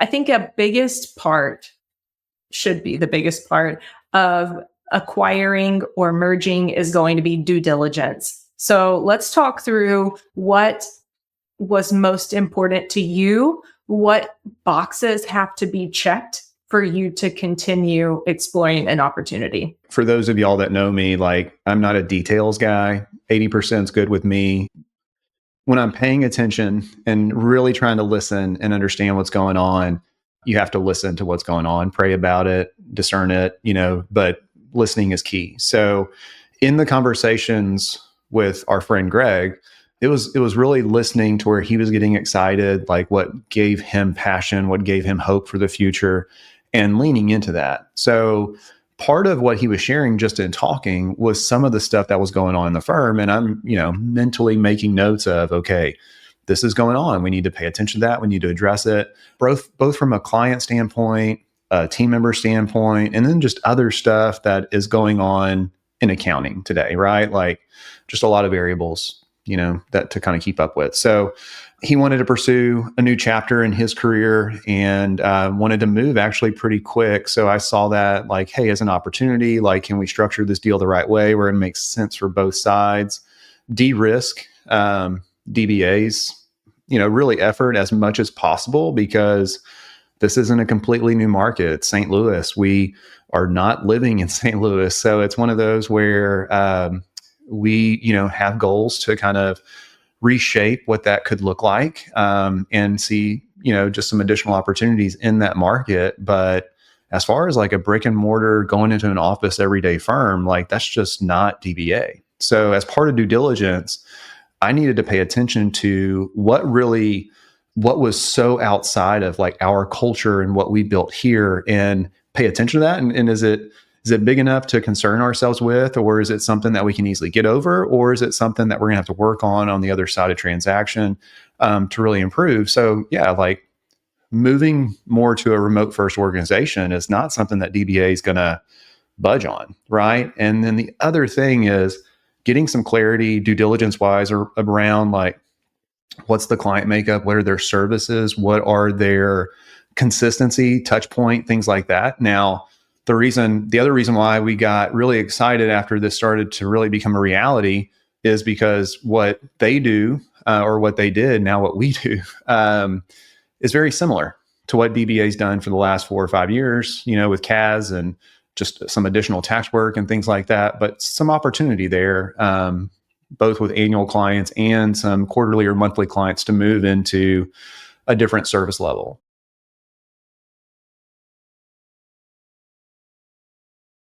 I think should be the biggest part of acquiring or merging is going to be due diligence. So let's talk through what was most important to you. What boxes have to be checked for you to continue exploring an opportunity? For those of y'all that know me, like I'm not a details guy. 80% is good with me. When I'm paying attention and really trying to listen and understand what's going on, you have to listen to what's going on, pray about it, discern it, but listening is key. So in the conversations with our friend Greg, it was really listening to where he was getting excited, like what gave him passion, what gave him hope for the future, and leaning into that. So part of what he was sharing just in talking was some of the stuff that was going on in the firm. And I'm, mentally making notes of, okay, this is going on. We need to pay attention to that. We need to address it, both from a client standpoint, a team member standpoint, and then just other stuff that is going on in accounting today, right? Like just a lot of variables, that to kind of keep up with. So he wanted to pursue a new chapter in his career and wanted to move actually pretty quick. So I saw that like, hey, as an opportunity, like, can we structure this deal the right way where it makes sense for both sides? De-risk DBAs, really effort as much as possible because this isn't a completely new market. It's St. Louis. We are not living in St. Louis. So it's one of those where we, have goals to kind of reshape what that could look like and see, just some additional opportunities in that market. But as far as like a brick and mortar going into an office everyday firm, like that's just not DBA. So as part of due diligence, I needed to pay attention to what was so outside of like our culture and what we built here and pay attention to that. And is it big enough to concern ourselves with, or is it something that we can easily get over? Or is it something that we're gonna have to work on the other side of transaction to really improve? So yeah, like moving more to a remote first organization is not something that DBA is gonna budge on, right? And then the other thing is getting some clarity due diligence wise around like, what's the client makeup? What are their services? What are their consistency, touch point, things like that. Now, the other reason why we got really excited after this started to really become a reality is because what they do or what they did, now what we do, is very similar to what DBA's done for the last 4 or 5 years, with CAS and just some additional tax work and things like that, but some opportunity there, both with annual clients and some quarterly or monthly clients to move into a different service level.